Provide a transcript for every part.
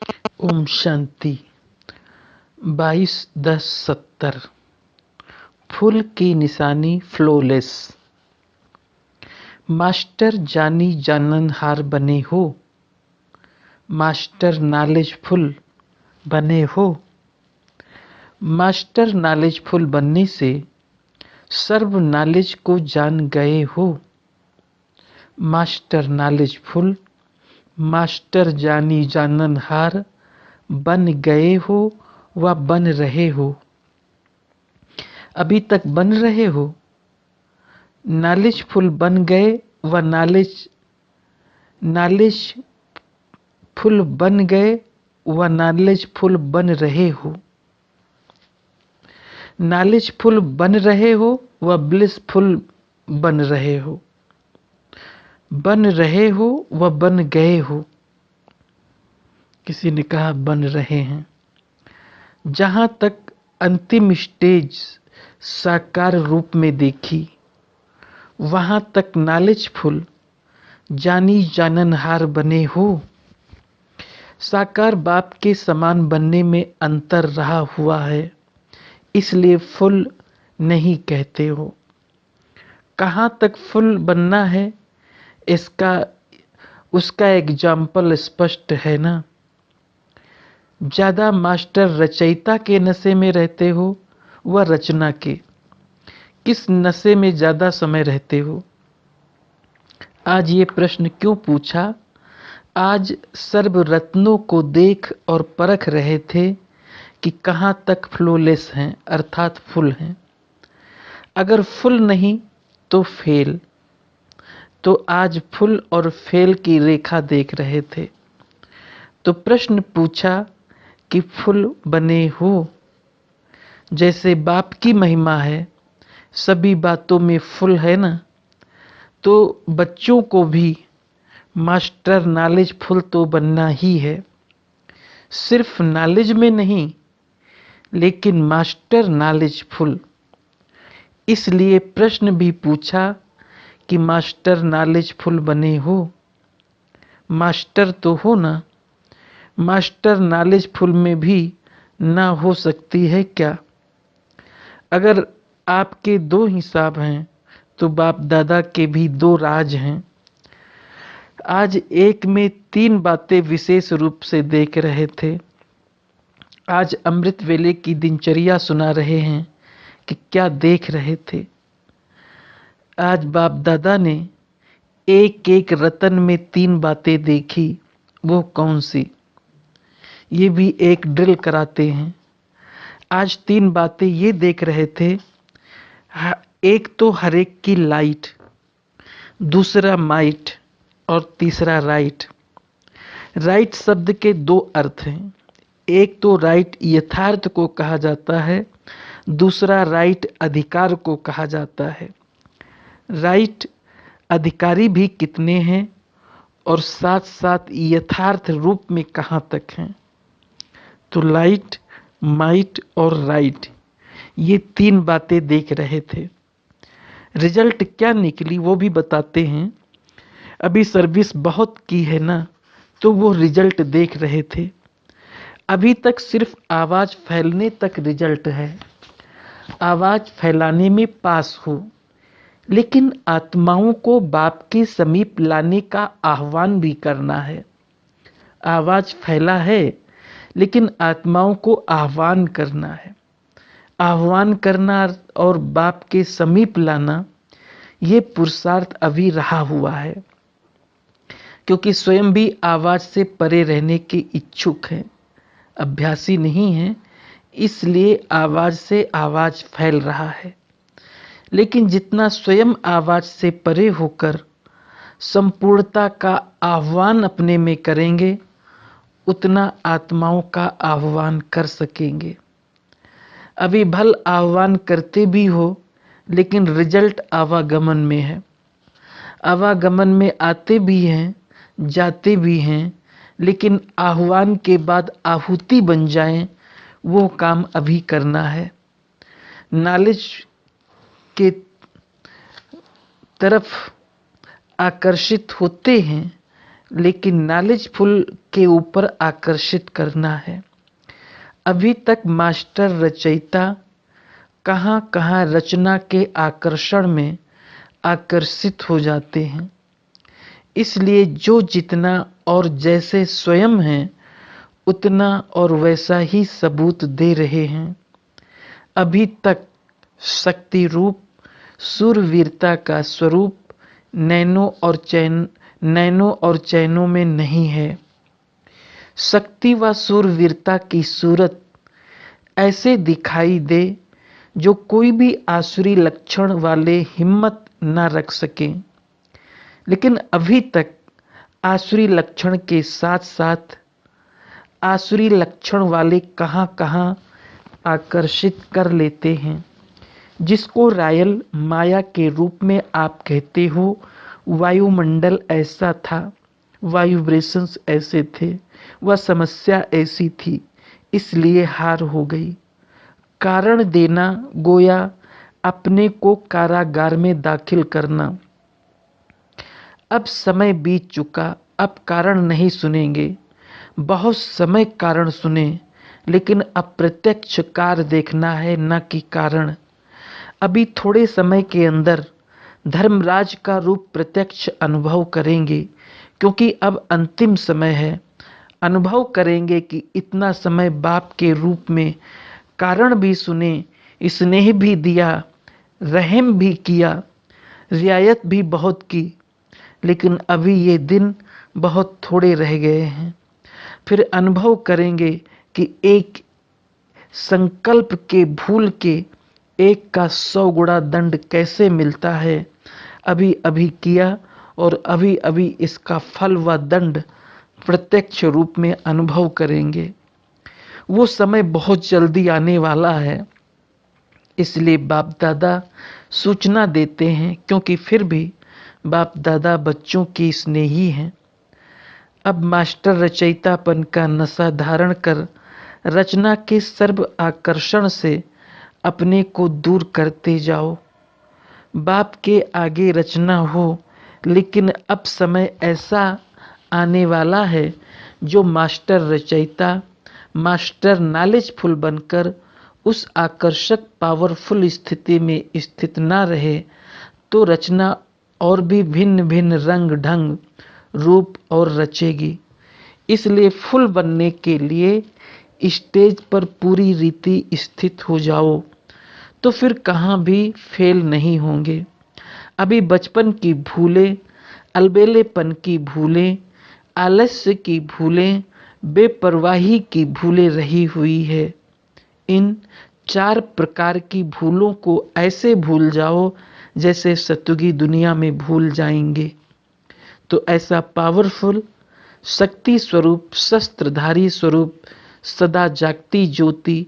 ओम शांति। 22/10/70। फूल की निशानी flawless. Master जानी जाननहार बने हो, मास्टर नॉलेजफुल बने हो। मास्टर नॉलेजफुल बनने से सर्व नॉलेज को जान गए हो। मास्टर नॉलेजफुल, मास्टर जानी जाननहार बन गए हो व बन रहे हो। अभी तक बन रहे हो। नॉलेजफुल बन गए व नॉलेजफुल बन गए व नॉलेजफुल बन रहे हो। नॉलेजफुल बन रहे हो व ब्लिसफुल बन रहे हो। बन रहे हो व बन गए हो। किसी ने कहा बन रहे हैं। जहां तक अंतिम स्टेज साकार रूप में देखी, वहां तक नॉलेजफुल जानी जाननहार बने हो। साकार बाप के समान बनने में अंतर रहा हुआ है, इसलिए फुल नहीं कहते हो। कहाँ तक फुल बनना है, इसका उसका एग्जाम्पल स्पष्ट है ना। ज्यादा मास्टर रचयिता के नशे में रहते हो व रचना के, किस नशे में ज्यादा समय रहते हो? आज ये प्रश्न क्यों पूछा? आज सर्व रत्नों को देख और परख रहे थे कि कहाँ तक फ्लोलेस हैं, अर्थात फुल हैं। अगर फुल नहीं तो फेल। तो आज फुल और फेल की रेखा देख रहे थे, तो प्रश्न पूछा कि फुल बने हो। जैसे बाप की महिमा है, सभी बातों में फुल है ना, तो बच्चों को भी मास्टर नॉलेज फुल तो बनना ही है। सिर्फ नॉलेज में नहीं, लेकिन मास्टर नॉलेज फुल। इसलिए प्रश्न भी पूछा कि मास्टर नॉलेज फुल बने हो। मास्टर तो हो ना। मास्टर नॉलेज फुल में भी ना हो सकती है क्या? अगर आपके दो हिसाब हैं, तो बाप दादा के भी दो राज हैं। आज एक में तीन बातें विशेष रूप से देख रहे थे। आज अमृत वेले की दिनचर्या सुना रहे हैं कि क्या देख रहे थे। आज बाप दादा ने एक एक रतन में तीन बातें देखी, वो कौन सी? ये भी एक ड्रिल कराते हैं। आज तीन बातें ये देख रहे थे। एक तो हर एक की लाइट, दूसरा माइट और तीसरा राइट। राइट शब्द के दो अर्थ हैं। एक तो राइट यथार्थ को कहा जाता है, दूसरा राइट अधिकार को कहा जाता है। राइट अधिकारी भी कितने हैं और साथ साथ यथार्थ रूप में कहाँ तक हैं? तो लाइट, माइट और राइट, ये तीन बातें देख रहे थे। रिजल्ट क्या निकली वो भी बताते हैं। अभी सर्विस बहुत की है ना, तो वो रिजल्ट देख रहे थे। अभी तक सिर्फ आवाज फैलने तक रिजल्ट है। आवाज फैलाने में पास हो, लेकिन आत्माओं को बाप के समीप लाने का आह्वान भी करना है। आवाज फैला है, लेकिन आत्माओं को आह्वान करना है। आह्वान करना और बाप के समीप लाना, ये पुरुषार्थ अभी रहा हुआ है, क्योंकि स्वयं भी आवाज से परे रहने के इच्छुक हैं, अभ्यासी नहीं हैं, इसलिए आवाज से आवाज फैल रहा है। लेकिन जितना स्वयं आवाज से परे होकर संपूर्णता का आह्वान अपने में करेंगे, उतना आत्माओं का आह्वान कर सकेंगे। अभी भल आह्वान करते भी हो, लेकिन रिजल्ट आवागमन में है। आवागमन में आते भी हैं, जाते भी हैं, लेकिन आह्वान के बाद आहुति बन जाएं, वो काम अभी करना है। नॉलेज के तरफ आकर्षित होते हैं, लेकिन नॉलेजफुल के ऊपर आकर्षित करना है। अभी तक मास्टर रचयिता कहाँ कहाँ रचना के आकर्षण में आकर्षित हो जाते हैं। इसलिए जो जितना और जैसे स्वयं हैं उतना और वैसा ही सबूत दे रहे हैं। अभी तक शक्ति रूप शूरवीरता का स्वरूप नैनों और चैनों में नहीं है। शक्ति व शूरवीरता की सूरत ऐसे दिखाई दे जो कोई भी आसुरी लक्षण वाले हिम्मत न रख सके। लेकिन अभी तक आसुरी लक्षण के साथ साथ आसुरी लक्षण वाले कहाँ कहाँ आकर्षित कर लेते हैं। जिसको रायल माया के रूप में आप कहते हो, वायुमंडल ऐसा था, वाइब्रेशंस ऐसे थे, वह समस्या ऐसी थी, इसलिए हार हो गई। कारण देना गोया अपने को कारागार में दाखिल करना। अब समय बीत चुका, अब कारण नहीं सुनेंगे। बहुत समय कारण सुने, लेकिन अप्रत्यक्ष कार्य देखना है, न कि कारण। अभी थोड़े समय के अंदर धर्मराज का रूप प्रत्यक्ष अनुभव करेंगे, क्योंकि अब अंतिम समय है। अनुभव करेंगे कि इतना समय बाप के रूप में कारण भी सुने, स्नेह भी दिया, रहम भी किया, रियायत भी बहुत की, लेकिन अभी ये दिन बहुत थोड़े रह गए हैं। फिर अनुभव करेंगे कि एक संकल्प के भूल के एक का 100 गुणा दंड कैसे मिलता है। अभी अभी किया और अभी अभी इसका फल व दंड प्रत्यक्ष रूप में अनुभव करेंगे। वो समय बहुत जल्दी आने वाला है, इसलिए बाप दादा सूचना देते हैं, क्योंकि फिर भी बाप दादा बच्चों की स्नेही हैं। अब मास्टर रचयितापन का नशा धारण कर रचना के सर्व आकर्षण से अपने को दूर करते जाओ। बाप के आगे रचना हो, लेकिन अब समय ऐसा आने वाला है जो मास्टर रचयिता, मास्टर नॉलेजफुल बनकर उस आकर्षक पावरफुल स्थिति में स्थित ना रहे तो रचना और भी भिन्न भिन्न रंग ढंग रूप और रचेगी। इसलिए फुल बनने के लिए स्टेज पर पूरी रीति स्थित हो जाओ, तो फिर कहाँ भी फेल नहीं होंगे। अभी बचपन की भूलें, अलबेलेपन की भूलें, आलस्य की भूलें, बेपरवाही की भूलें रही हुई है। इन 4 प्रकार की भूलों को ऐसे भूल जाओ जैसे सतयुगी दुनिया में भूल जाएंगे। तो ऐसा पावरफुल शक्ति स्वरूप, शस्त्रधारी स्वरूप, सदा जागती ज्योति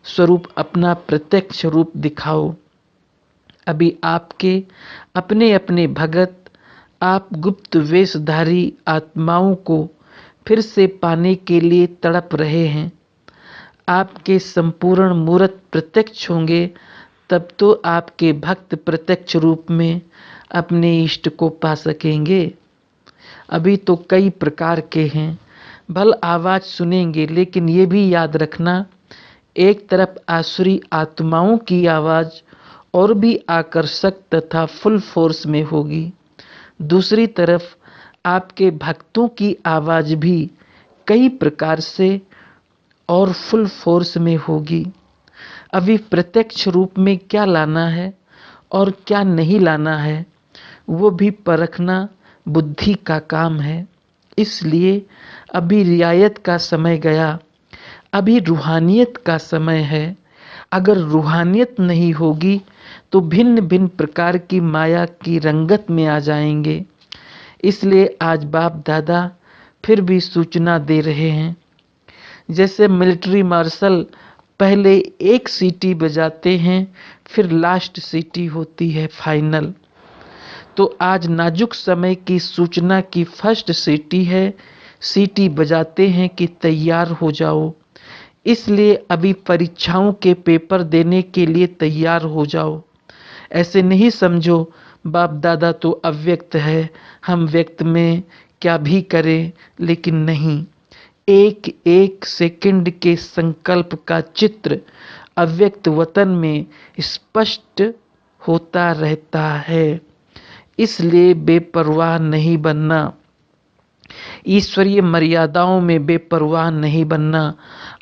स्वरूप अपना प्रत्यक्ष रूप दिखाओ। अभी आपके अपने अपने भगत, आप गुप्त वेशधारी आत्माओं को फिर से पाने के लिए तड़प रहे हैं। आपके संपूर्ण मूर्त प्रत्यक्ष होंगे, तब तो आपके भक्त प्रत्यक्ष रूप में अपने इष्ट को पा सकेंगे। अभी तो कई प्रकार के हैं, भल आवाज सुनेंगे, लेकिन ये भी याद रखना, एक तरफ आसुरी आत्माओं की आवाज और भी आकर्षक तथा फुल फोर्स में होगी, दूसरी तरफ आपके भक्तों की आवाज भी कई प्रकार से और फुल फोर्स में होगी। अभी प्रत्यक्ष रूप में क्या लाना है और क्या नहीं लाना है, वो भी परखना बुद्धि का काम है। इसलिए अभी रियायत का समय गया, अभी रूहानियत का समय है। अगर रूहानियत नहीं होगी तो भिन्न भिन्न प्रकार की माया की रंगत में आ जाएंगे। इसलिए आज बाप दादा फिर भी सूचना दे रहे हैं। जैसे मिलिट्री मार्शल पहले एक सीटी बजाते हैं, फिर लास्ट सीटी होती है फाइनल। तो आज नाजुक समय की सूचना की फर्स्ट सीटी है, सीटी बजाते हैं कि तैयार हो जाओ। इसलिए अभी परीक्षाओं के पेपर देने के लिए तैयार हो जाओ। ऐसे नहीं समझो बाप दादा तो अव्यक्त है, हम व्यक्त में क्या भी करें लेकिन नहीं, एक एक सेकंड के संकल्प का चित्र अव्यक्त वतन में स्पष्ट होता रहता है। इसलिए बेपरवाह नहीं बनना, ईश्वरीय मर्यादाओं में बेपरवाह नहीं बनना,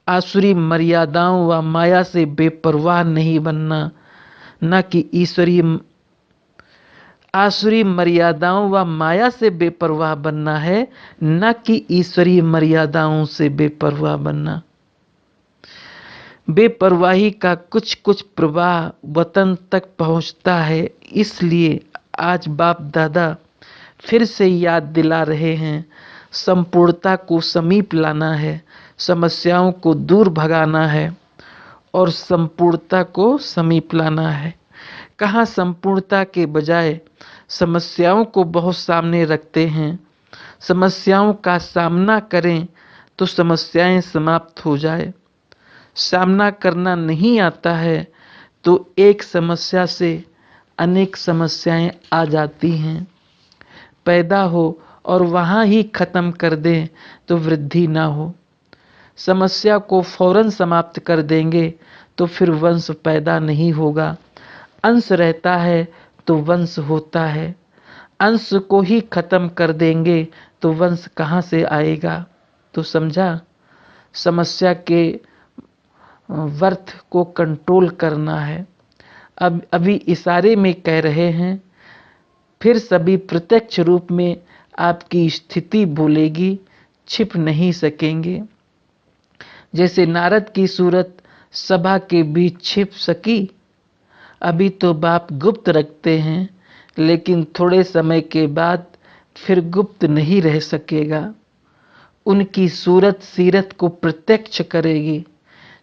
आसुरी मर्यादाओं व माया से बेपरवाह नहीं बनना, न कि आसुरी मर्यादाओं व माया से बेपरवाह बनना है, न कि ईश्वरीय मर्यादाओं से बेपरवाह बनना। बेपरवाही का कुछ कुछ प्रवाह वतन तक पहुंचता है। इसलिए आज बाप दादा फिर से याद दिला रहे हैं, संपूर्णता को समीप लाना है, समस्याओं को दूर भगाना है और संपूर्णता को समीप लाना है। कहाँ संपूर्णता के बजाय समस्याओं को बहुत सामने रखते हैं। समस्याओं का सामना करें तो समस्याएं समाप्त हो जाए। सामना करना नहीं आता है तो एक समस्या से अनेक समस्याएं आ जाती हैं। पैदा हो और वहाँ ही खत्म कर दें तो वृद्धि ना हो। समस्या को फौरन समाप्त कर देंगे तो फिर वंश पैदा नहीं होगा। अंश रहता है तो वंश होता है। अंश को ही खत्म कर देंगे तो वंश कहाँ से आएगा। तो समझा, समस्या के वर्थ को कंट्रोल करना है। अब अभी इशारे में कह रहे हैं, फिर सभी प्रत्यक्ष रूप में आपकी स्थिति बोलेगी, छिप नहीं सकेंगे। जैसे नारद की सूरत सभा के बीच छिप सकी। अभी तो बाप गुप्त रखते हैं, लेकिन थोड़े समय के बाद फिर गुप्त नहीं रह सकेगा। उनकी सूरत सीरत को प्रत्यक्ष करेगी।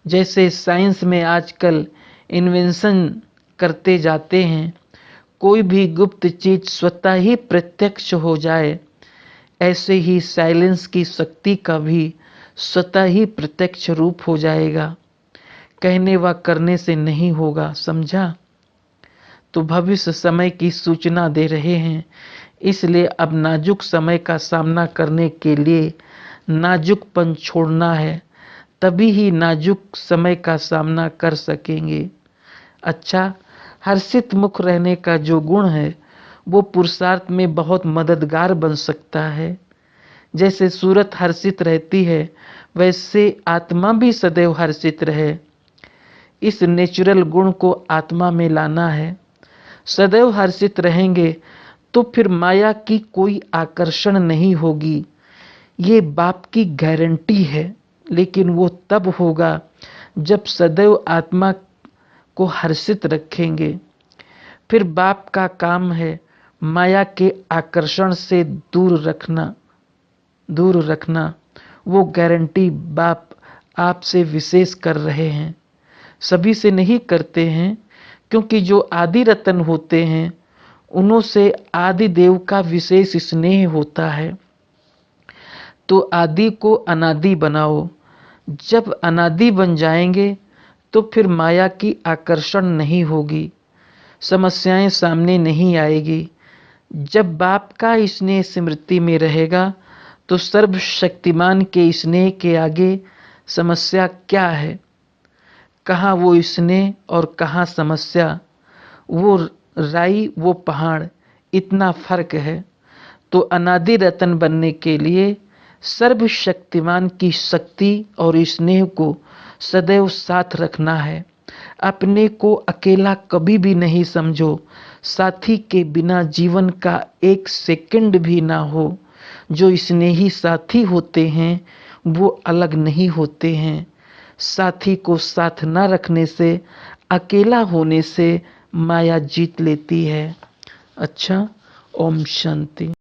जैसे साइंस में आजकल इन्वेंशन करते जाते हैं, कोई भी गुप्त चीज स्वतः ही प्रत्यक्ष हो जाए, ऐसे ही साइलेंस की शक्ति का भी स्वतः ही प्रत्यक्ष रूप हो जाएगा। कहने व करने से नहीं होगा, समझा। तो भविष्य समय की सूचना दे रहे हैं। इसलिए अब नाजुक समय का सामना करने के लिए नाजुकपन छोड़ना है, तभी ही नाजुक समय का सामना कर सकेंगे। अच्छा, हर्षित मुख रहने का जो गुण है वो पुरुषार्थ में बहुत मददगार बन सकता है। जैसे सूरत हर्षित रहती है, वैसे आत्मा भी सदैव हर्षित रहे। इस नेचुरल गुण को आत्मा में लाना है। सदैव हर्षित रहेंगे तो फिर माया की कोई आकर्षण नहीं होगी। ये बाप की गारंटी है, लेकिन वो तब होगा जब सदैव आत्मा को हर्षित रखेंगे। फिर बाप का काम है माया के आकर्षण से दूर रखना। वो गारंटी बाप आपसे विशेष कर रहे हैं, सभी से नहीं करते हैं, क्योंकि जो आदि रतन होते हैं उन्हों से आदि देव का विशेष स्नेह होता है। तो आदि को अनादि बनाओ। जब अनादि बन जाएंगे तो फिर माया की आकर्षण नहीं होगी, समस्याएं सामने नहीं आएगी। जब बाप का स्नेह स्मृति में रहेगा तो सर्वशक्तिमान के स्नेह के आगे समस्या क्या है। कहाँ वो स्नेह और कहाँ समस्या, वो राई वो पहाड़, इतना फर्क है। तो अनादि रतन बनने के लिए सर्वशक्तिमान की शक्ति और स्नेह को सदैव साथ रखना है। अपने को अकेला कभी भी नहीं समझो। साथी के बिना जीवन का एक सेकंड भी ना हो। जो स्नेही साथी होते हैं वो अलग नहीं होते हैं। साथी को साथ ना रखने से, अकेला होने से माया जीत लेती है। अच्छा, ओम शांति।